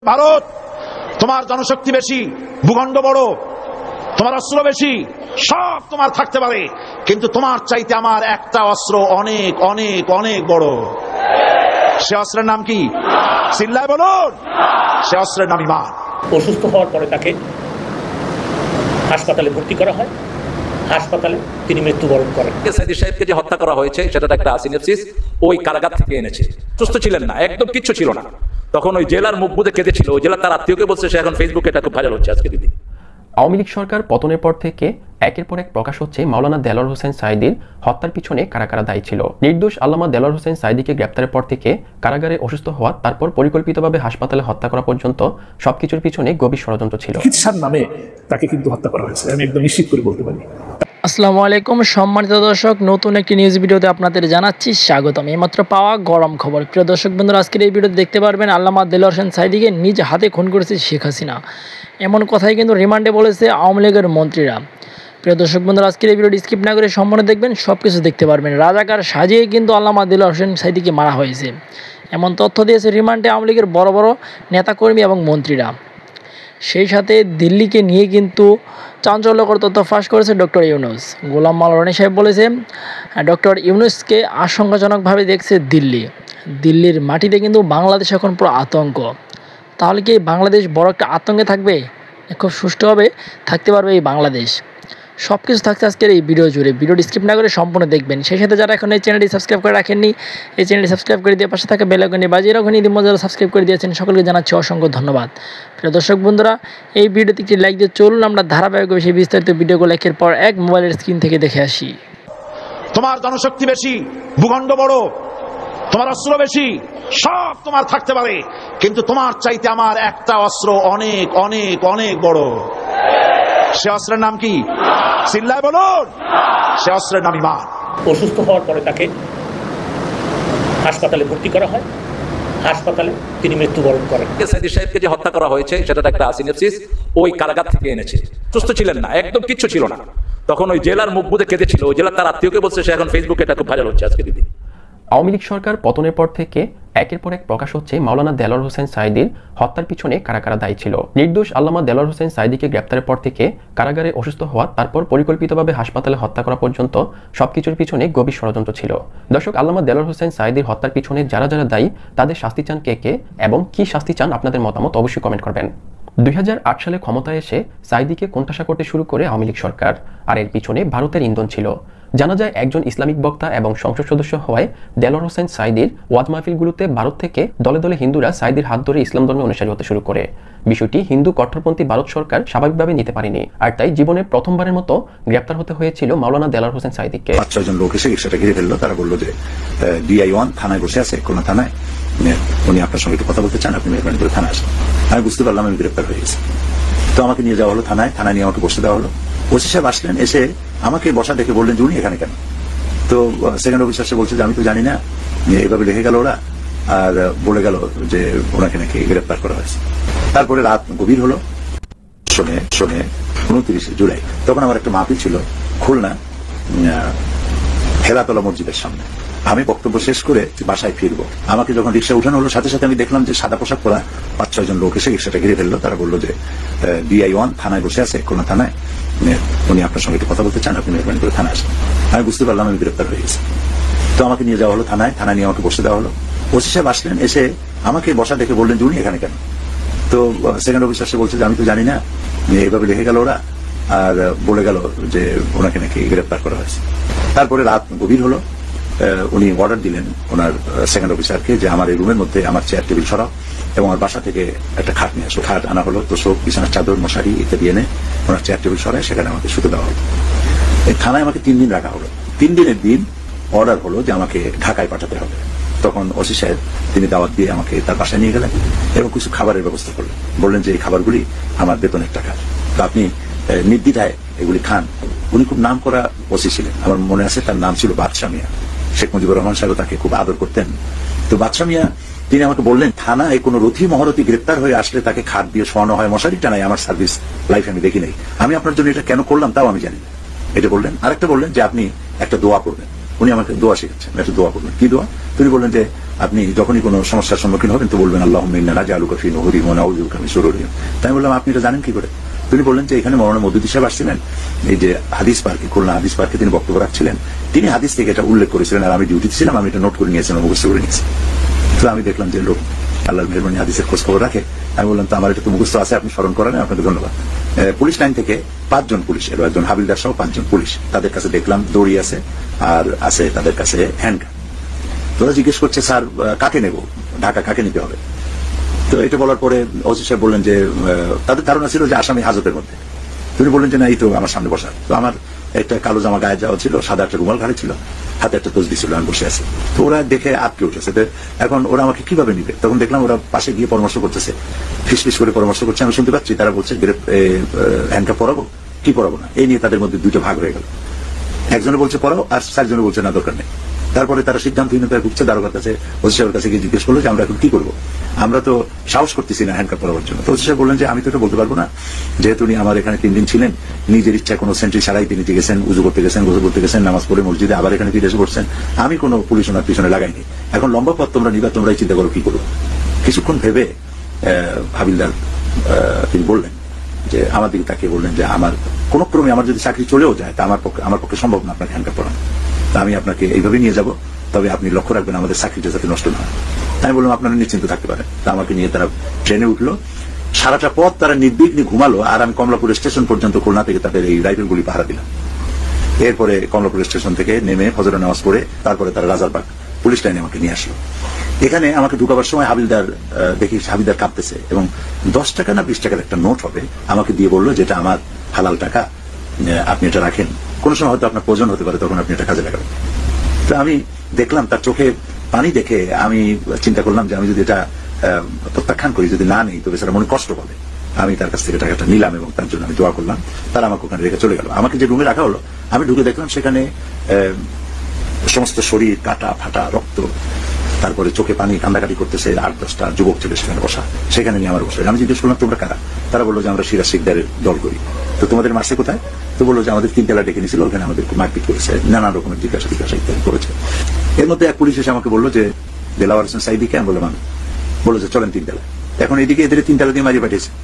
ভারত, তোমার জনশক্তি বেশি, ভূখণ্ড বড়, তোমার অস্ত্র বেশি, সব তোমার থাকতে পারে, কিন্তু তোমার চাইতে আমার একটা অস্ত্র অনেক অনেক অনেক বড়। সে অস্ত্রের নাম কি? চিল্লায় বলুন। সে অস্ত্রের নাম ঈমান। অসুস্থ হওয়ার পরে তাকে হাসপাতালে ভর্তি করা হয়, হাসপাতালে তিনি মৃত্যুবরণ করেন। সাইদি সাহেবকে যে হত্যা করা হয়েছে সেটা একটা সিনপসিস, ওই কারাগার থেকে এনেছে। সুস্থ ছিলেন না, একদম কিচ্ছু ছিল না, তখন ওই জেলার মুখ বুঝে কেঁদেছিল। ওই জেলার তার আত্মীয়কে বলছে, সে এখন ফেসবুকে এটা খুব ভাইরাল হচ্ছে আজকে দিদি। আওয়ামী লীগ সরকার পতনের পর থেকে একের পর এক প্রকাশ হচ্ছে মাওলানা দেলোয়ার হোসেন সাঈদীর হত্যার পিছনে কারা কারা দায়ী ছিল। নির্দোষ আল্লামা দেলোয়ার হোসেন সাঈদীকে গ্রেপ্তারের পর থেকে কারাগারে অসুস্থ হওয়া, তারপর পরিকল্পিতভাবে হাসপাতালে হত্যা করা পর্যন্ত সবকিছুর পিছনে গভীর ষড়যন্ত্র ছিল। চিকিৎসার নামে তাকে কিন্তু হত্যা করা হয়েছে, আমি একদম নিশ্চিত করে বলতে পারি। আসসালামু আলাইকুম সম্মানিত দর্শক, নতুন একটি নিউজ ভিডিওতে আপনাদের জানাচ্ছি স্বাগতম। এইমাত্র পাওয়া গরম খবর। প্রিয় দর্শক বন্ধুরা, আজকের এই ভিডিওতে দেখতে পারবেন আল্লামা দেলোয়ার হোসেন সাঈদীকে নিজ হাতে খুন করেছে শেখ হাসিনা, এমন কথাই কিন্তু রিমান্ডে বলেছে আওয়ামী লীগের মন্ত্রীরা। প্রিয় দর্শক বন্ধুরা, আজকের এই ভিডিওটি স্কিপ না করে সম্পূর্ণ দেখবেন, সব কিছু দেখতে পারবেন। রাজাকার সাজিয়ে কিন্তু আল্লামা দেলোয়ার হোসেন সাঈদীকে মারা হয়েছে, এমন তথ্য দিয়েছে রিমান্ডে আওয়ামী লীগের বড় বড় নেতাকর্মী এবং মন্ত্রীরা। সেই সাথে দিল্লিকে নিয়ে কিন্তু চাঞ্চল্যকর তথ্য ফাঁস করেছে ডক্টর ইউনূস। গোলাম মাওলা রনি সাহেব বলেছে, ডক্টর ইউনূসকে আশঙ্কাজনকভাবে দেখছে দিল্লির মাটিতে কিন্তু বাংলাদেশ এখন পুরো আতঙ্ক। তাহলে কি বাংলাদেশ বড় একটা আতঙ্কে থাকবে? খুব সুষ্ঠুভাবে থাকতে পারবে এই বাংলাদেশ। সব কিছু থাকছে আজকের এই ভিডিও জুড়ে। ভিডিওটি স্কিপ না করে সম্পূর্ণ দেখবেন। সেই সাথে যারা এখন এই চ্যানেলটি সাবস্ক্রাইব করে রাখেননি, এই চ্যানেলটি সাবস্ক্রাইব করে দিয়ে পাশে থাকা বেল আইকনটি বাজিয়ে রাখুন। ইতিমধ্যে যারা সাবস্ক্রাইব করে দিয়েছেন সকলকে জানাচ্ছি অসংখ্য ধন্যবাদ। প্রিয় দর্শক বন্ধুরা, এই ভিডিওতে একটি লাইক দিয়ে চলুন আমরা ধারাবাহিক বেশি বিস্তারিত ভিডিওগুলো একের পর এক মোবাইলের স্ক্রিন থেকে দেখে আসি। তোমার জনশক্তি বেশি, ভূখণ্ড বড়, তোমার অস্ত্র বেশি, সব তোমার থাকতে পারে, কিন্তু তোমার চাইতে আমার একটা অস্ত্র অনেক অনেক অনেক বড়। সে অস্ত্রের নাম কি? চিল্লায় বলুন। সে অস্ত্রের নাম ঈমান। অসুস্থ হওয়ার পরে তাকে হাসপাতালে ভর্তি করা হয়, হাসপাতালে তিনি মৃত্যুবরণ করেন। সাইদি সাহেবকে যে হত্যা করা হয়েছে সেটা একটা সিনপসিস, ওই কারাগার থেকে এনেছে। সুস্থ ছিলেন না, একদম কিচ্ছু ছিল না, তখন ওই জেলার মুখ বুঝে কেঁদেছিল। ওই জেলার তার আত্মীয়কে বলছে, সে এখন ফেসবুকে এটা খুব ভাইরাল হচ্ছে আজকে দিদি। আওয়ামী লীগ সরকার পতনের পর থেকে একের পর এক প্রকাশ হচ্ছে মাওলানা দেলোয়ার হোসেন সাঈদীর হত্যার পিছনে কারা কারা দায়ী ছিল। নির্দোষ আল্লামা দেলোয়ার হোসেন সাঈদীকে গ্রেপ্তারের পর থেকে কারাগারে অসুস্থ হওয়া, তারপর পরিকল্পিতভাবে হাসপাতালে হত্যা করা পর্যন্ত সবকিছুর পিছনে গভীর ষড়যন্ত্র ছিল। দর্শক, আল্লামা দেলোয়ার হোসেন সাঈদীর হত্যার পিছনে যারা যারা দায়ী তাদের শাস্তি চান কে কে এবং কি শাস্তি চান আপনাদের মতামত অবশ্যই কমেন্ট করবেন। 2008 সালে ক্ষমতায় এসে সাঈদীকে কোণঠাসা করতে শুরু করে আওয়ামী লীগ সরকার, আর এর পিছনে ভারতের ইন্ধন ছিল। জানা যায় একজন ইসলামিক বক্তা এবং সংসদ সদস্য হওয়ায় দেলোয়ার হোসেন সাঈদীর ওয়াজ মাহফিলগুলোতে ভারত থেকে দলে দলে হিন্দুরা সাঈদীর হাত ধরে ইসলাম ধর্মে অনুসারী হতে শুরু করে। বিষয়টি হিন্দু কট্টরপন্থী ভারত সরকার স্বাভাবিকভাবে নিতে পারেনি, আর তাই জীবনের প্রথমবারের মতো গ্রেপ্তার হতে হয়েছিল মাওলানা দেলোয়ার হোসেন সাঈদীকে। 5-6 জন লোক এসে রিক্সাটা ঘিরে ফেললো। তারা বললো যে DI-1 থানায় বসে আছে, কোন থানায়, উনি আপনার সঙ্গে একটু কথা বলতে চান, আপনি মেহরবানি করে থানায় আসেন। আমি বুঝতে পারলাম আমি গ্রেপ্তার হয়ে গেছি। তো আমাকে নিয়ে যাওয়া হলো থানায় নিয়ে আমাকে বসতে দেওয়া হলো। ওসি সাহেব আসলেন, এসে আমাকে বসা দেখে বললেন যে উনি এখানে কেন? তো সেকেন্ড অফিসার সে বলছে যে আমি তো জানি না, এইভাবে লিখে গেল ওরা, আর বলে গেল যে ওনাকে নাকি গ্রেপ্তার করা হয়েছে। তারপরে রাত গভীর হলো, শোনে 29 জুলাই, তখন আমার একটা মাহফিল ছিল খুলনা হেলাতলা মসজিদের সামনে। আমি বক্তব্য শেষ করে বাসায় ফিরবো। আমাকে যখন রিক্সা উঠানো হলো, সাথে সাথে আমি দেখলাম যে সাদা পোশাক পরা 5-6 জন লোক এসে রিক্সাটা ঘিরে ফেললো। তারা বললো যে DI-1 থানায় বসে আছে, কোন থানায়, উনি আপনার সঙ্গে একটু কথা বলতে চান, আপনি মেহরবানি করে থানায় আসেন। আমি বুঝতে পারলাম আমি গ্রেপ্তার হয়ে গেছি। তো আমাকে নিয়ে যাওয়া হলো থানায় নিয়ে আমাকে বসতে দেওয়া হলো। ওসি সাহেব আসলেন, এসে আমাকে বসা দেখে বললেন যে উনি এখানে কেন? তো সেকেন্ড অফিসার সে বলছে যে আমি তো জানি না, এইভাবে লিখে গেল ওরা, আর বলে গেল যে ওনাকে নাকি গ্রেপ্তার করা হয়েছে। তারপরে রাত গভীর হলো, উনি অর্ডার দিলেন ওনার সেকেন্ড অফিসারকে যে আমার এই রুমের মধ্যে আমার চেয়ার টেবিল সরাও এবং আমার বাসা থেকে একটা খাট নিয়ে আসো। খাট আনা হলো, তোষক, বিছানার চাদর, মশারি ইত্যাদি এনে ওনার চেয়ার টেবিল সরায়, সেখানে আমাকে শুতে দেওয়া হলো। এই থানায় আমাকে 3 দিন রাখা হলো। 3 দিনের দিন অর্ডার হলো যে আমাকে ঢাকায় পাঠাতে হবে। তখন ওসি সাহেব তিনি দাওয়াত দিয়ে আমাকে তার বাসায় নিয়ে গেলেন এবং কিছু খাবারের ব্যবস্থা করলেন। বললেন যে এই খাবারগুলি আমার বেতনের টাকা, তো আপনি নির্দ্বিধায় এগুলি খান। উনি খুব নাম করা ওসি ছিলেন, আমার মনে আছে তার নাম ছিল বাদশা মিয়া। শেখ মুজিবুর রহমান সাহেব তাকে খুব আদর করতেন। তো বাদশা মিয়া তিনি আমাকে বললেন, থানায় কোনো রথী মহারথী গ্রেপ্তার হয়ে আসলে তাকে খাট দিয়ে শোয়ানো হয়, মশারি টানায়, আমার সার্ভিস লাইফে আমি দেখি নাই। আমি আপনার জন্য এটা কেন করলাম তাও আমি জানি না, এটা বললেন। আরেকটা বললেন যে আপনি একটা দোয়া করবেন। উনি আমাকে দোয়া শিখাচ্ছেন, একটা দোয়া করবেন। কি দোয়া? তিনি বললেন যে আপনি যখনই কোনো সমস্যার সম্মুখীন হবেন তো বলবেন আল্লাহুম্মা ইন্না নাজআলুকা ফি নুহুরিহিম ওয়া নাউযু বিকা মিন শুরুরিহিম। তাই বললাম আপনি এটা জানেন কি করে? তিনি বললেন যে এখানে মৌলানা মওদুদী সাহেব আসছিলেন, এই যে হাদিস পার্কে, খুলনা হাদিস পার্কে তিনি বক্তব্য রাখছিলেন, তিনি হাদিস থেকে এটা উল্লেখ করেছিলেন, আর আমি ডিউটিতে ছিলাম, আমি এটা নোট করে নিয়েছিলাম, মুখস্থ করে নিয়েছি। তো আমি দেখলাম যে লোক আল্লাহর মেহরবানি হাদিসের খোঁজ খবর রাখে। আমি বললাম তো আমার এটা তো মুখস্থ আছে, আপনি স্মরণ করেন, আপনাকে ধন্যবাদ। পুলিশ লাইন থেকে 5 জন পুলিশ, এর একজন হাবিলদার সহ 5 জন পুলিশ, তাদের কাছে দেখলাম দড়ি আছে আর আছে তাদের কাছে হ্যান্ডগান। তোরা জিজ্ঞেস করছে স্যার কাকে নেব, ঢাকা কাকে নিতে হবে? তো এটা বলার পরে ওসি সাহেব বললেন যে তাদের ধারণা ছিল যে আসামি হাজতের মধ্যে। তিনি বললেন যে না, এই তো আমার সামনে বসা। তো আমার একটা কালো জামা গায়ে যাওয়া ছিল, সাদা একটা রুমাল ঘাড়ে ছিল, হাতে একটা তসবিহ ছিল, আমি বসে আছি। তো ওরা দেখে আটকে উঠেছে। এখন ওরা আমাকে কিভাবে নিবে? তখন দেখলাম ওরা পাশে গিয়ে পরামর্শ করতেছে, ফিসফিস করে পরামর্শ করছে, আমি শুনতে পাচ্ছি। তারা বলছে হ্যান্ডকাপ পরাবো কি পরাবো না, এই নিয়ে তাদের মধ্যে 2টা ভাগ হয়ে গেল। একজনে বলছে পড়াও, আর 4 জনে বলছে না, দরকার নেই। তারপরে তারা সিদ্ধান্তহীনতায় ভুগছে, দারোগার কাছে, ওসি সাহেবের কাছে গিয়ে জিজ্ঞেস করলো যে আমরা এখন কি করবো, আমরা তো সাহস করতেছি না হ্যান্ডকাপ পরাবার জন্য। তো ওসি সাহেব বললেন যে আমি তো এটা বলতে পারবো না, যেহেতু উনি আমার এখানে 3 দিন ছিলেন, নিজের ইচ্ছা কোনো সেন্ট্রি ছাড়াই তিনি গেছেন, উজু করতে গেছেন, গোসল করতে গেছেন, নামাজ পড়ে মসজিদে আবার এখানে ফিরে এসে পড়ছেন, আমি কোনো পুলিশ ওনার পিছনে লাগাইনি। এখন লম্বা পথ তোমরা নিবা, তোমরাই চিন্তা করো কি করবো। কিছুক্ষণ ভেবে হাবিলদার তিনি বললেন যে আমার দিকে তাকিয়ে বললেন যে আমার কোন ক্রমে আমার যদি চাকরি চলেও যায় তা আমার পক্ষে সম্ভব না আপনাকে হ্যান্ডকাপ পরানো, তা আমি আপনাকে এইভাবে নিয়ে যাব, তবে আপনি লক্ষ্য রাখবেন আমাদের চাকরিটা যাতে নষ্ট না হয়। আমি বললাম আপনারা নিশ্চিন্ত থাকতে পারেন। তা আমাকে নিয়ে তারা ট্রেনে উঠলো, সারাটা পথ তারা নির্বিঘ্নে ঘুমালো, আর আমি কমলাপুর স্টেশন পর্যন্ত খুলনা থেকে তাদের এই রাইফেলগুলি পাহারা দিলাম। এরপরে কমলাপুর স্টেশন থেকে নেমে ফজরের নামাজ পড়ে তারপরে তারা রাজারবাগ পুলিশ লাইনে আমাকে নিয়ে আসলো। এখানে আমাকে ঢুকাবার সময় হাবিলদার দেখি হাবিলদার কাঁপতেছে, এবং 10 টাকা না 20 টাকার একটা নোট হবে আমাকে দিয়ে বললো যেটা আমার হালাল টাকা, আপনি এটা রাখেন, কোন সময় হয়তো আপনার প্রয়োজন হতে পারে, তখন আপনি এটা কাজে লাগাবেন। তো আমি দেখলাম তার চোখে পানি দেখে আমি চিন্তা করলাম যে আমি যদি এটা প্রত্যাখ্যান করি, যদি না নেই, তবে সেটা মনে কষ্ট পাবে। আমি তার কাছ থেকে টাকাটা নিলাম এবং তার জন্য আমি দোয়া করলাম। তারা আমাকে ওখানে রেখে চলে গেল। আমাকে যে রুমে রাখা হলো, আমি ঢুকে দেখলাম সেখানে সমস্ত শরীর কাটা ফাটা, রক্ত, তারপরে চোখে পানি, কান্দাকাটি করতেছে 8-10টা যুবক ছেলে সেখানে বসা। সেখানে নিয়ে আমার বসে আমি জিজ্ঞেস করলাম তোমরা কারা? তারা বললো যে আমরা সিরাজ শিকদারের দল করি। তো তোমাদের মারছে কোথায়? তো বললো যে আমাদের 3 তলা ডেকে নিয়েছিল, ওখানে আমাদের মারপিট করেছে, নানা রকমের জিজ্ঞাসা ইত্যাদি করেছে। এর মধ্যে এক পুলিশ এসে আমাকে বললো যে দেলাওয়ার হোসেন সাঈদীকে, আমি বললাম আমি, বললো যে চলেন 3 তলা। এখন এদিকে এদের 3 তলা দিয়ে মারিয়ে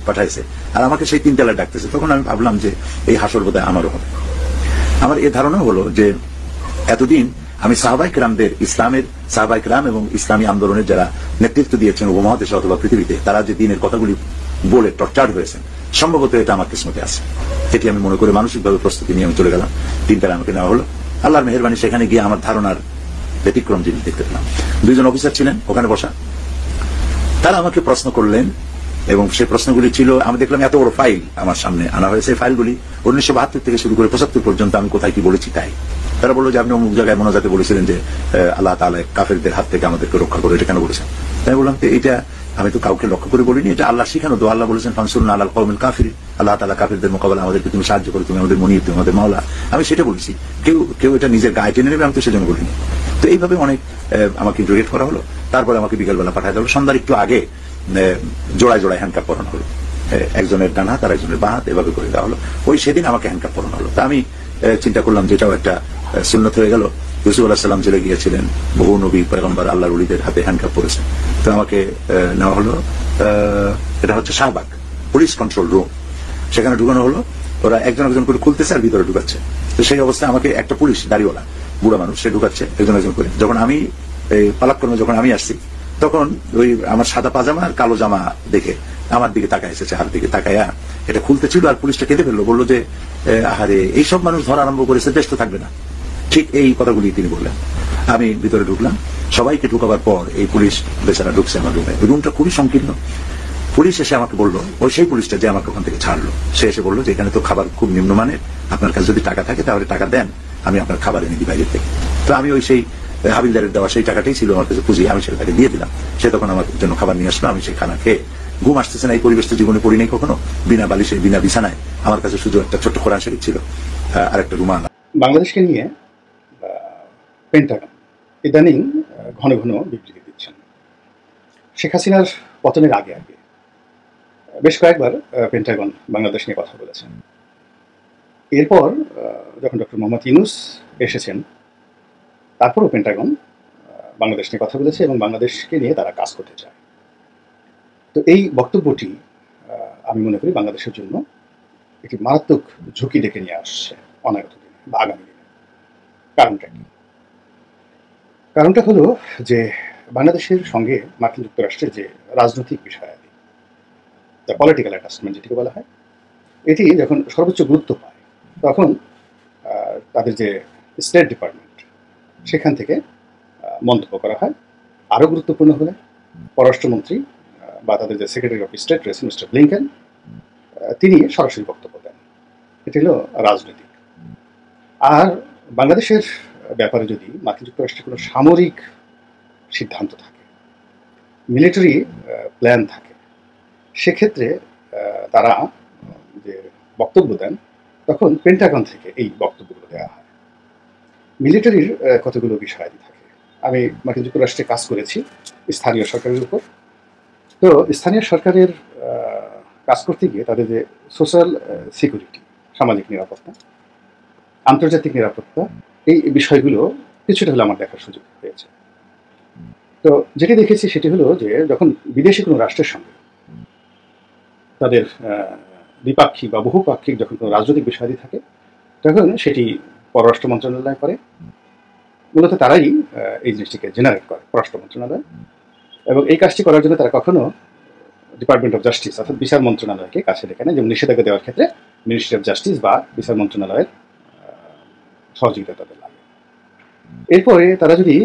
পাঠাইছে, আর আমাকে সেই 3 তলায় ডাকতেছে। তখন আমি ভাবলাম যে এই হাসর বোধহয় আমারও হবে। আমার এ ধারণা হলো যে এতদিন আমি সাহাবায়ে কেরামদের, ইসলামের সাহাবায়ে কেরাম এবং ইসলামী আন্দোলনের যারা নেতৃত্ব দিয়েছেন উপমহাদেশে অথবা পৃথিবীতে, তারা যে দিনের কথাগুলি বলে টর্চার হয়েছেন, সম্ভবত এটা আমার কিসমতে আছে। এটি আমি মনে করে মানসিকভাবে প্রস্তুতি নিয়ে আমি চলে গেলাম। 3 তলায় আমাকে নেওয়া হলো। আল্লাহর মেহেরবানি, সেখানে গিয়ে আমার ধারণার ব্যতিক্রম জিনিস দেখতে পেলাম। 2 জন অফিসার ছিলেন ওখানে বসা। তারা আমাকে প্রশ্ন করলেন, এবং সেই প্রশ্নগুলি ছিল, আমি দেখলাম এত বড় ফাইল আমার সামনে আনা হয়েছে। ফাইলগুলি 1972 থেকে শুরু করে 75 পর্যন্ত আমি কোথায় কি বলেছি তাই। তারা বললো যে আপনি অমুক জায়গায় মোনাজাতে বলেছিলেন যে আল্লাহ তাআলা কাফেরদের হাত থেকে আমাদেরকে রক্ষা করে, এটা কেন বলেছেন? তাই বললাম যে এটা আমি তো কাউকে লক্ষ্য করে বলিনি, এটা আল্লাহ শিখানো। তো আল্লাহ বলেছেন ফানসুরনা আলাল কওমিল কাফিরিন, আল্লাহ তাআলা কাফেরদের মোকাবেলা আমাদেরকে তুমি সাহায্য করো, তুমি আমাদের মুনির, তুমি আমাদের মাওলা। আমি সেটা বলেছি। কেউ এটা নিজের গায়ে টেনে নেবে, আমি তো সেজন্য বলিনি। তো এইভাবে অনেক আমাকে ইন্টারোগেট করা হলো। তারপরে আমাকে বিকেলবেলা পাঠাতে হলো। সন্ধ্যার একটু আগে জোড়ায় জোড়ায় হ্যান্ডকাপ পরানো হলো, একজনের ডান হাত আর একজনের বাঁ হাত, এভাবে করে দেওয়া হলো। ওই সেদিন আমাকে হ্যান্ডকাপ পরানো হলো। তা আমি চিন্তা করলাম যেটাও একটা সুন্নত হয়ে গেল। ইউসুফ আলাইহিস সালাম জেলে গিয়েছিলেন, বহু নবী পয়গম্বর আল্লাহর ওলিদের হাতে হ্যান্ডকাপ পরেছেন। তো আমাকে নেওয়া হলো, এটা হচ্ছে শাহবাগ পুলিশ কন্ট্রোল রুম। সেখানে ঢুকানো হলো। ওরা একজন একজন করে খুলতেছে আর ভিতরে ঢুকাচ্ছে। তো সেই অবস্থায় আমাকে একটা পুলিশ দাড়িওয়ালা বুড়া মানুষ, সে ঢুকাচ্ছে একজন একজন করে। যখন আমি পালাক্রমে যখন আমি আসছি, তখন ওই আমার সাদা পাজামা আর কালো জামা দেখে আমার দিকে তাকায় এসেছে, হাত দিকে তাকায়া এটা খুলতে ছিল, আর পুলিশটা কেঁদে ফেললো। বললো যে আহারে, এইসব মানুষ ধরা আরম্ভ করেছে, দেশ তো থাকবে না। ঠিক এই কথাগুলি তিনি বললেন। আমি ভিতরে ঢুকলাম। সবাইকে ঢুকাবার পর এই পুলিশ বেচারা ঢুকছে আমার রুমে। রুমটা খুবই সংকীর্ণ। পুলিশ এসে আমাকে বললো, ওই সেই পুলিশটা যে আমাকে ওখান থেকে ছাড়লো, সে এসে বললো যে এখানে তো খাবার খুব নিম্নমানের, আপনার কাছে যদি টাকা থাকে তাহলে টাকা দেন, আমি আপনার খাবার এনে দিই বাইরে থেকে। তো আমি ওই সেই হাবিলদারের দেওয়া সেই টাকাটাই ছিল আমার কাছে পুঁজি, আমি সেটা তাকে দিয়ে দিলাম। সে তখন আমার জন্য খাবার নিয়ে আসলো। আমি সেই খানা খেয়ে, ঘুম আসতেছে না, এই পরিবেশ তো জীবনে পড়ি নাই কখনো, বিনা বালিশে বিনা বিছানায়। আমার কাছে শুধু একটা ছোট্ট কোরআন শরীফ ছিল আর একটা রুমাল। বাংলাদেশকে নিয়ে পেন্টাগন ইদানিং ঘন ঘন বিবৃতি দিচ্ছেন। শেখ হাসিনার পতনের আগে আগে বেশ কয়েকবার পেন্টাগন বাংলাদেশ নিয়ে কথা বলেছেন। এরপর যখন ডক্টর মোহাম্মদ ইউনূস এসেছেন, তারপরও পেন্টাগন বাংলাদেশ নিয়ে কথা বলেছে এবং বাংলাদেশকে নিয়ে তারা কাজ করতে চায়। তো এই বক্তব্যটি আমি মনে করি বাংলাদেশের জন্য একটি মারাত্মক ঝুঁকি ডেকে নিয়ে আসছে অনাগত দিনে বা আগামী দিনে। কারণটা কি? কারণটা হলো যে বাংলাদেশের সঙ্গে মার্কিন যুক্তরাষ্ট্রের যে রাজনৈতিক বিষয়াদি, দ্য পলিটিক্যাল অ্যাটাচমেন্ট যেটিকে বলা হয়, এটি যখন সর্বোচ্চ গুরুত্ব পায় তখন তাদের যে স্টেট ডিপার্টমেন্ট সেখান থেকে মন্তব্য করা হয়। আরও গুরুত্বপূর্ণ হলে পররাষ্ট্রমন্ত্রী বা তাদের যে সেক্রেটারি অফ স্টেট রয়েছেন মিস্টার ব্লিংকেন, তিনি সরাসরি বক্তব্য দেন। এটি হলো রাজনৈতিক। আর বাংলাদেশের ব্যাপারে যদি মার্কিন যুক্তরাষ্ট্রের কোনো সামরিক সিদ্ধান্ত থাকে, মিলিটারি প্ল্যান থাকে, সেক্ষেত্রে তারা যে বক্তব্য দেন তখন পেন্টাগন থেকে এই বক্তব্যগুলো দেওয়া হয়। মিলিটারির কতগুলো বিষয় থাকে। আমি মার্কিন যুক্তরাষ্ট্রে কাজ করেছি স্থানীয় সরকারের উপর। তো স্থানীয় সরকারের কাজ করতে গিয়ে তাদের যে সোশ্যাল সিকিউরিটি, সামাজিক নিরাপত্তা, আন্তর্জাতিক নিরাপত্তা, এই বিষয়গুলো কিছুটা হলে আমার দেখার সুযোগ হয়েছে। তো যেটি দেখেছি সেটি হলো যে যখন বিদেশি কোনো রাষ্ট্রের সঙ্গে তাদের দ্বিপাক্ষিক বা বহুপাক্ষিক যখন কোনো রাজনৈতিক বিষয়াদি থাকে তখন সেটি পররাষ্ট্র মন্ত্রণালয় করে। মূলত তারাই এই জিনিসটিকে জেনারেট করে, পররাষ্ট্র মন্ত্রণালয়। এবং এই কাজটি করার জন্য তারা কখনো ডিপার্টমেন্ট অফ জাস্টিস অর্থাৎ বিচার মন্ত্রণালয়কে কাছে ডেকে নেয়, যেমন নিষেধাজ্ঞা দেওয়ার ক্ষেত্রে মিনিস্ট্রি অফ জাস্টিস বা বিচার মন্ত্রণালয়ের সহযোগিতা তাদের লাগে। এরপরে তারা যদি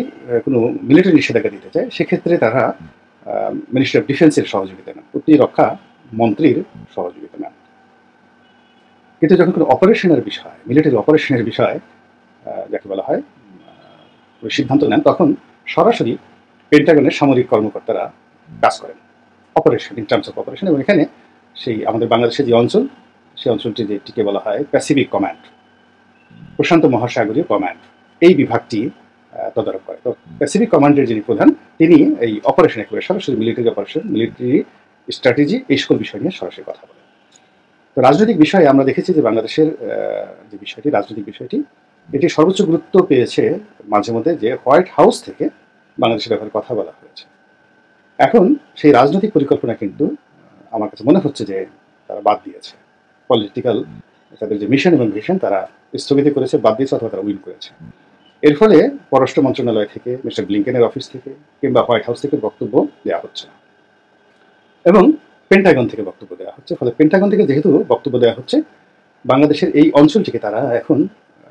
কোনো মিলিটারি নিষেধাজ্ঞা দিতে চায় সেক্ষেত্রে তারা মিনিস্ট্রি অফ ডিফেন্সের সহযোগিতা নেন, প্রতিরক্ষা মন্ত্রীর সহযোগিতা নেন। কিন্তু যখন কোনো অপারেশনের বিষয়, মিলিটারি অপারেশনের বিষয় যাকে বলা হয় সিদ্ধান্ত নেন, তখন সরাসরি পেন্টাগনের সামরিক কর্মকর্তারা কাজ করেন operation, in terms of operation. এবং এখানে সেই আমাদের বাংলাদেশের যে অঞ্চল, সেই অঞ্চলটি যেটিকে বলা হয় প্যাসিফিক কমান্ড, প্রশান্ত মহাসাগরীয় কমান্ড, এই বিভাগটি তদারক করে। তো প্যাসিফিক কমান্ডের যিনি প্রধান, তিনি এই অপারেশনে করে সরাসরি মিলিটারি অপারেশন, মিলিটারি স্ট্র্যাটেজি, এই সকল বিষয় নিয়ে সরাসরি কথা বলে। তো রাজনৈতিক বিষয়ে আমরা দেখেছি যে বাংলাদেশের যে বিষয়টি, রাজনৈতিক বিষয়টি, এটি সর্বোচ্চ গুরুত্ব পেয়েছে মাঝে মধ্যে যে হোয়াইট হাউস থেকে বাংলাদেশের ব্যাপারে কথা বলা হয়েছে। এখন সেই রাজনৈতিক পরিকল্পনা কিন্তু আমার কাছে মনে হচ্ছে যে তারা বাদ দিয়েছে। পলিটিক্যাল তাদের যে মিশন এবং ভিশন তারা স্থগিত করেছে, বাদ দিয়েছে, অথবা তারা উইন করেছে। এর ফলে পররাষ্ট্র মন্ত্রণালয় থেকে, মিস্টার ব্লিংকেনের অফিস থেকে কিংবা হোয়াইট হাউস থেকে বক্তব্য দেওয়া হচ্ছে না, এবং পেন্টাগন থেকে বক্তব্য দেওয়া হচ্ছে। ফলে পেন্টাগন থেকে যেহেতু বক্তব্য দেওয়া হচ্ছে, বাংলাদেশের এই অঞ্চলটিকে তারা এখন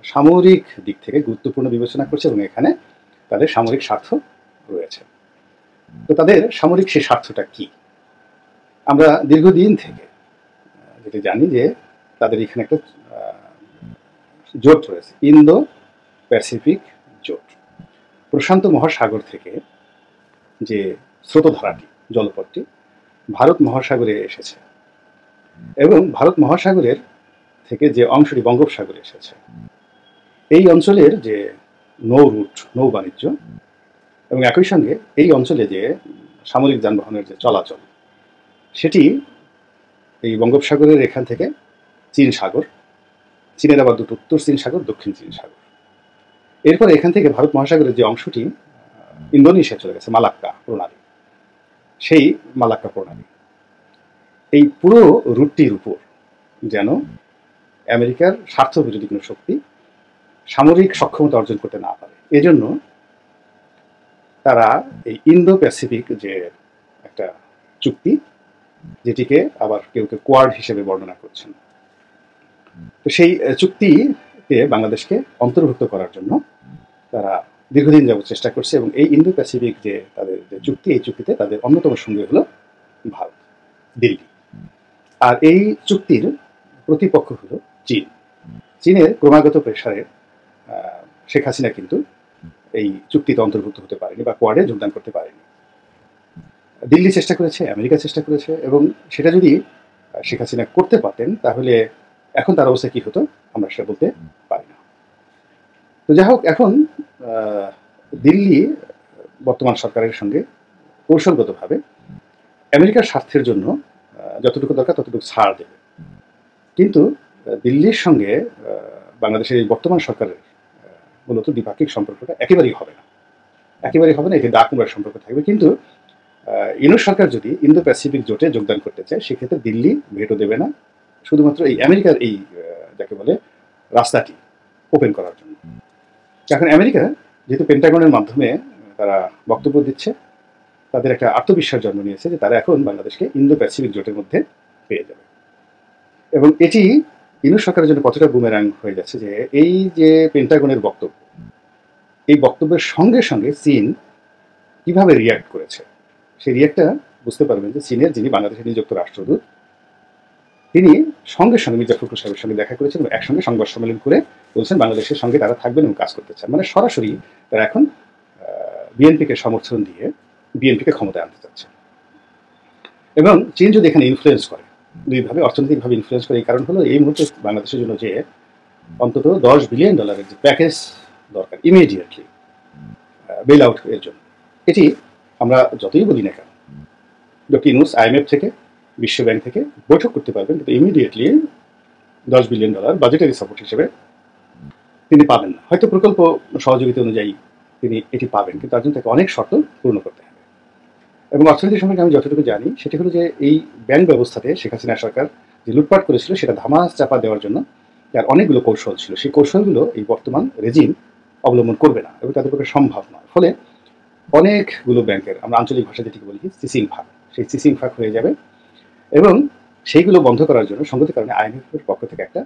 সামরিক দিক থেকে গুরুত্বপূর্ণ বিবেচনা করছে এবং এখানে তাদের সামরিক স্বার্থ রয়েছে। তো তাদের সামরিক সেই স্বার্থটা কি? আমরা দীর্ঘদিন থেকে যেটা জানি যে তাদের এখানে একটা জোট রয়েছে, ইন্দো প্যাসিফিক জোট। প্রশান্ত মহাসাগর থেকে যে স্রোতধারাটি, জলপথটি ভারত মহাসাগরে এসেছে এবং ভারত মহাসাগরের থেকে যে অংশটি বঙ্গোপসাগরে এসেছে, এই অঞ্চলের যে নৌ রুট, নৌ বাণিজ্য, এবং একই সঙ্গে এই অঞ্চলে যে সামরিক যানবাহনের যে চলাচল, সেটি এই বঙ্গোপসাগরের এখান থেকে চীন সাগর, চীনের আবার দুটো উত্তর চীন সাগর, দক্ষিণ চীন সাগর। এরপর এখান থেকে ভারত মহাসাগরের যে অংশটি ইন্দোনেশিয়া চলে গেছে, মালাক্কা প্রণালী, সেই মালাক্কা প্রণালী, এই পুরো রুটটির উপর যেন আমেরিকার স্বার্থ বিরোধী কোনো শক্তি সামরিক সক্ষমতা অর্জন করতে না পারে, এজন্য তারা এই ইন্দো প্যাসিফিক যে একটা চুক্তি, যেটিকে আবার কেউ কেউ কোয়াড হিসেবে বর্ণনা করছেন, তো সেই চুক্তিতে বাংলাদেশকে অন্তর্ভুক্ত করার জন্য তারা দীর্ঘদিন যাবত চেষ্টা করছে। এবং এই ইন্দো প্যাসিফিক যে তাদের যে চুক্তি, এই চুক্তিতে তাদের অন্যতম সঙ্গী হলো ভারত, দিল্লি। আর এই চুক্তির প্রতিপক্ষ হলো চীন। চীনের ক্রমাগত প্রেসারে শেখ হাসিনা কিন্তু এই চুক্তিতে অন্তর্ভুক্ত হতে পারেনি বা কোয়াডে যোগদান করতে পারেনি। দিল্লি চেষ্টা করেছে, আমেরিকা চেষ্টা করেছে, এবং সেটা যদি শেখ হাসিনা করতে পারতেন তাহলে এখন তার অবস্থা কী হতো আমরা সেটা বলতে পারি না। তো যাই হোক, এখন দিল্লি বর্তমান সরকারের সঙ্গে কৌশলগতভাবে আমেরিকার স্বার্থের জন্য যতটুকু দরকার ততটুকু ছাড় দেবে, কিন্তু দিল্লির সঙ্গে বাংলাদেশের এই বর্তমান সরকারের মূলত দ্বিপাক্ষিক সম্পর্কটা একেবারেই হবে না। একেবারে হবে না, এটি দা কুমড়ার সম্পর্ক থাকবে। কিন্তু ইউনুস সরকার যদি ইন্দো প্যাসিফিক জোটে যোগদান করতে চায়, সেক্ষেত্রে দিল্লি ভেটো দেবে না, শুধুমাত্র এই আমেরিকার এই যাকে বলে রাস্তাটি ওপেন করার জন্য। এখন আমেরিকা যেহেতু পেন্টাগনের মাধ্যমে তারা বক্তব্য দিচ্ছে, তাদের একটা আত্মবিশ্বাস জন্ম নিয়েছে যে তারা এখন বাংলাদেশকে ইন্দো প্যাসিফিক জোটের মধ্যে পেয়ে যাবে। এবং এটি ইউনুস সরকারের জন্য কতটা বুমেরাং হয়ে যাচ্ছে যে এই যে পেন্টাগনের বক্তব্য, এই বক্তব্যের সঙ্গে সঙ্গে চীন কিভাবে রিয়াক্ট করেছে, সেই রিয়াক্টটা বুঝতে পারবেন যে চীনের যিনি বাংলাদেশে নিযুক্ত রাষ্ট্রদূত, তিনি সঙ্গে সঙ্গে মির্জা ফখরুল সাহেবের সঙ্গে দেখা করেছেন এবং একসঙ্গে সংবাদ সম্মেলন করে বলছেন বাংলাদেশের সঙ্গে তারা থাকবেন এবং কাজ করতে চান। মানে সরাসরি তারা এখন বিএনপিকে সমর্থন দিয়ে বিএনপিকে ক্ষমতায় আনতে চাচ্ছে। এবং চীন যদি এখানে ইনফ্লুয়েন্স করে, দুইভাবে অর্থনৈতিকভাবে ইনফ্লুয়েন্স করে, এই কারণ হলো এই মুহূর্তে বাংলাদেশের জন্য যে অন্তত $10 বিলিয়ন যে প্যাকেজ দরকার ইমিডিয়েটলি বেল আউট এর জন্য, এটি আমরা যতই বলি না কেন, ডক্টর ইউনূস IMF থেকে বিশ্ব ব্যাংক থেকে বৈঠক করতে পারবেন, কিন্তু ইমিডিয়েটলি $10 বিলিয়ন বাজেটারি সাপোর্ট হিসেবে তিনি পাবেন না। হয়তো প্রকল্প সহযোগিতা অনুযায়ী তিনি এটি পাবেন, কিন্তু তার জন্য তাকে অনেক শর্ত পূর্ণ করতে হবে। এবং অর্থনীতি সম্পর্কে আমি যতটুকু জানি সেটি হলো যে এই ব্যাংক ব্যবস্থাতে শেখ হাসিনা সরকার যে লুটপাট করেছিল সেটা ধামা চাপা দেওয়ার জন্য তার অনেকগুলো কৌশল ছিল। সেই কৌশলগুলো এই বর্তমান রেজিম অবলম্বন করবে না এবং তাদের পক্ষে সম্ভব নয়। ফলে অনেকগুলো ব্যাংকের, আমরা আঞ্চলিক ভাষা যেটিকে বলি সিসিং ফাঁক, সেই সিসিং ফাঁক হয়ে যাবে এবং সেইগুলো বন্ধ করার জন্য সঙ্গতির কারণে IMF এর পক্ষ থেকে একটা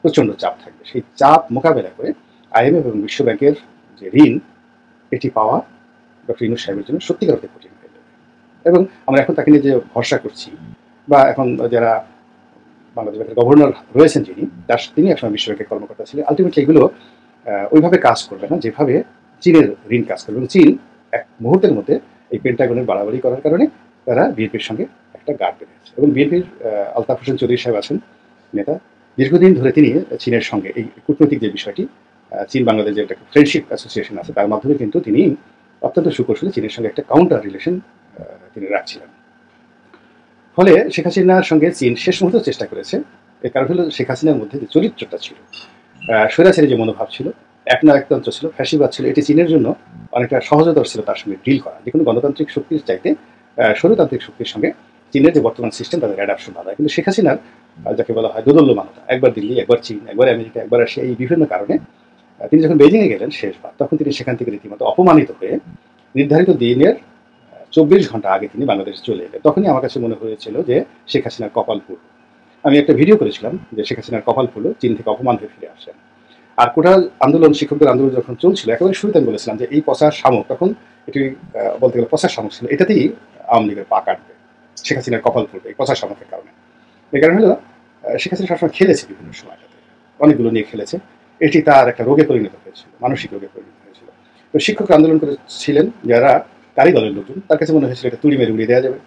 প্রচণ্ড চাপ থাকবে। সেই চাপ মোকাবেলা করে IMF এবং বিশ্ব ব্যাংকের যে ঋণ, এটি পাওয়া ডক্টর ইউনূস সাহেবের জন্য সত্যিকার অর্থে কঠিন হয়ে যাবে। এবং আমরা এখন তাকে নিয়ে যে ভরসা করছি, বা এখন যারা বাংলাদেশ ব্যাংকের গভর্নর রয়েছেন যিনি, তিনি একসময় বিশ্ব ব্যাংকের কর্মকর্তা ছিলেন, আলটিমেটলি এগুলো ওইভাবে কাজ করবে না যেভাবে চীনের ঋণ কাজ করবে। এবং চীন এক মুহূর্তের মধ্যে এই পেন্টাগনের বাড়াবাড়ি করার কারণে তারা বিএনপির সঙ্গে একটা গাঁট বেঁধেছে। এবং বিএনপির আলতাফ হোসেন চৌধুরী সাহেব আছেন নেতা, দীর্ঘদিন ধরে তিনি চীনের সঙ্গে এই কূটনৈতিক যে বিষয়টি, চীন বাংলাদেশ যে একটা ফ্রেন্ডশিপ অ্যাসোসিয়েশন আছে তার মাধ্যমে কিন্তু তিনি অত্যন্ত সুকৌশলে চীনের সঙ্গে একটা কাউন্টার রিলেশন তিনি রাখছিলেন। ফলে শেখ হাসিনার সঙ্গে চীন শেষ মুহূর্তে চেষ্টা করেছে। এর কারণ হলো শেখ হাসিনার মধ্যে যে চরিত্রটা ছিল, স্বৈরাচারী যে মনোভাব ছিল, একনায়কতন্ত্র ছিল, ফ্যাসিবাদ ছিল, এটি চীনের জন্য অনেকটা সহজতর ছিল তার সঙ্গে ডিল করা। যে কোনো গণতান্ত্রিক শক্তির চাইতে স্বৈরতান্ত্রিক শক্তির সঙ্গে চীনের যে বর্তমান সিস্টেম তাদের অ্যাডাপশন ভালো হয়। কিন্তু শেখ হাসিনার যাকে বলা হয় দোদল্যমানতা, একবার দিল্লি, একবার চীন, একবার আমেরিকা, একবার রাশিয়া, এই বিভিন্ন কারণে তিনি যখন বেজিংয়ে গেলেন শেষবার, তখন তিনি সেখান থেকে রীতিমতো অপমানিত হয়ে নির্ধারিত দিনের 24 ঘন্টা আগে তিনি বাংলাদেশে চলে এলেন। তখনই আমার কাছে মনে হয়েছিল যে শেখ হাসিনার কপাল ফুল। আমি একটা ভিডিও করেছিলাম যে শেখ হাসিনার কপাল ফুল, চীন থেকে অপমান হয়ে ফিরে আসেন। আর কোটাল আন্দোলন, শিক্ষকদের আন্দোলন যখন চলছিল, একেবারে শুরুতে আমি বলেছিলাম যে এই পচার শামুক, তখন এটি বলতে গেলে পচার শামুক ছিল, এটাতেই আওয়ামী লীগের পা কাটবে, শেখ হাসিনার কপাল ফুলবে এই পচার শামুকের কারণে। এই কারণে হলো শেখ হাসিনা সবসময় খেলেছে, বিভিন্ন সময়টাতে অনেকগুলো নিয়ে খেলেছে। এটি তার একটা রোগে পরিণত হয়েছিল, মানসিক রোগে পরিণত হয়েছিল। তো শিক্ষক আন্দোলন করেছিলেন যারা তারই দলের লোকজন, তার কাছে মনে হয়েছিল এটা তুড়ি মেরে উড়িয়ে দেওয়া যাবে।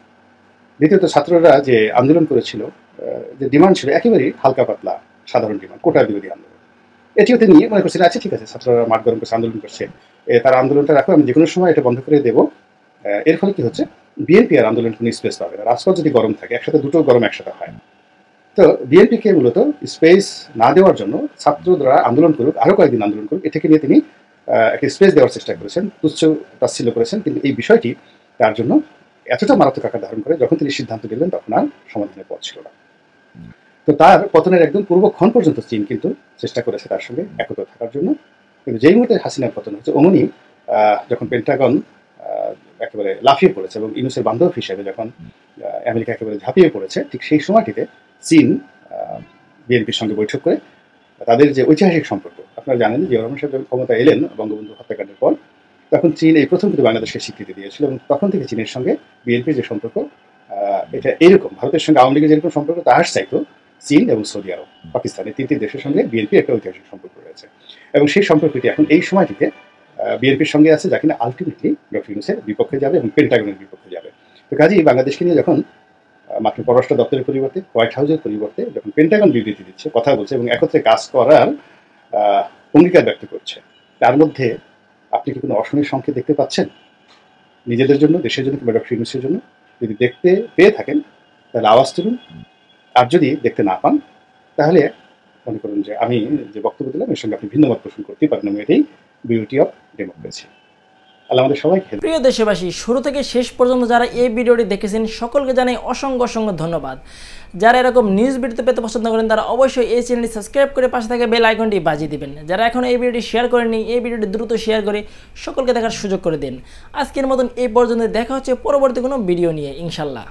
দ্বিতীয়ত ছাত্ররা যে আন্দোলন করেছিল, যে ডিমান্ড ছিল একেবারেই হালকা পাতলা সাধারণ ডিমান্ড, কোটা বিরোধী আন্দোলন, এটিও তিনি মনে করছিলেন আচ্ছা ঠিক আছে, ছাত্ররা মাঠ গরম করছে, আন্দোলন করছে, তার আন্দোলনটা রাখো, আমি যে কোনো সময় এটা বন্ধ করে দেবো। এর ফলে কি হচ্ছে, বিএনপি আর আন্দোলন কোনো স্পেস পাবে না। রাজপথ যদি গরম থাকে, একসাথে দুটো গরম একসাথে হয়। তো বিএনপিকে মূলত স্পেস না দেওয়ার জন্য ছাত্ররা আন্দোলন করুক, আরও কয়েকদিন আন্দোলন করুক, এটাকে নিয়ে তিনি একটা স্পেস দেওয়ার চেষ্টা করেছেন, তুচ্ছ তাচ্ছিল্য করেছেন। কিন্তু এই বিষয়টি তার জন্য এতটা মারাত্মক আকার ধারণ করে যখন তিনি সিদ্ধান্ত নিলেন, তখন আর সমাধানের পথ ছিল না। তো তার পতনের একদম পূর্বক্ষণ পর্যন্ত চীন কিন্তু চেষ্টা করেছে তার সঙ্গে একত্র থাকার জন্য। কিন্তু যেই মুহূর্তে হাসিনার পতন হয়েছে, অমনি যখন পেন্টাগন একেবারে লাফিয়ে পড়েছে এবং ইউনূসের বান্ধব হিসেবে যখন আমেরিকা একেবারে ঝাঁপিয়ে পড়েছে, ঠিক সেই সময়টিতে চীন বিএনপির সঙ্গে বৈঠক করে তাদের যে ঐতিহাসিক সম্পর্ক, আপনারা জানেন যে জিয়াউর রহমান সাহেব যখন ক্ষমতা এলেন বঙ্গবন্ধু হত্যাকাণ্ডের পর, তখন চীন এই প্রথম কিন্তু বাংলাদেশকে স্বীকৃতি দিয়েছিল এবং তখন থেকে চীনের সঙ্গে বিএনপির যে সম্পর্ক, এটা এইরকম ভারতের সঙ্গে আওয়ামী লীগের যেরকম সম্পর্ক, তাহার চাইতো চীন এবং সৌদি আরব, পাকিস্তান, এই তিনটি দেশের সঙ্গে বিএনপির একটা ঐতিহাসিক সম্পর্ক রয়েছে। এবং সেই সম্পর্কটি এখন এই সময়টিতে বিএনপির সঙ্গে আছে, যা কিনা আলটিমেটলি ডক্টর ইউনূসের বিপক্ষে যাবে এবং পেন্টাগনের বিপক্ষে যাবে। তো কাজেই বাংলাদেশকে নিয়ে যখন মাত্র পররাষ্ট্র দপ্তরের পরিবর্তে, হোয়াইট হাউসের পরিবর্তে যখন পেন্টাগন বিবৃতি দিচ্ছে, কথা বলছে এবং একত্রে কাজ করার অঙ্গীকার ব্যক্ত করছে, তার মধ্যে আপনি কি কোনো অশনির সংকেত দেখতে পাচ্ছেন নিজেদের জন্য, দেশের জন্য কিংবা ডক্টর ইউনূসের জন্য? যদি দেখতে পেয়ে থাকেন তাহলে আওয়াজ তুলুন, আর যদি দেখতে না পান তাহলে মনে করুন যে আমি যে বক্তব্য দিলাম এর সঙ্গে আপনি ভিন্ন মত পোষণ করতেই পারেন। এটাই বিউটি অফ ডেমোক্রেসি। আল্লাহ আমাদের সবাইকে হেল্প। প্রিয় দেশবাসী, শুরু থেকে শেষ পর্যন্ত যারা এই ভিডিওটি দেখেছেন সকলকে জানাই অসংখ্য অসংখ্য ধন্যবাদ। যারা এরকম নিউজ ভিডিও পেতে পছন্দ করেন তারা অবশ্যই এই চ্যানেলটি সাবস্ক্রাইব করে পাশে থাকা বেল আইকনটি বাজিয়ে দিবেন। যারা এখনও এই ভিডিওটি শেয়ার করেননি, এই ভিডিওটি দ্রুত শেয়ার করে সকলকে দেখার সুযোগ করে দিন। আজকের মতন এই পর্যন্ত, দেখা হচ্ছে পরবর্তী কোনো ভিডিও নিয়ে ইনশাল্লাহ।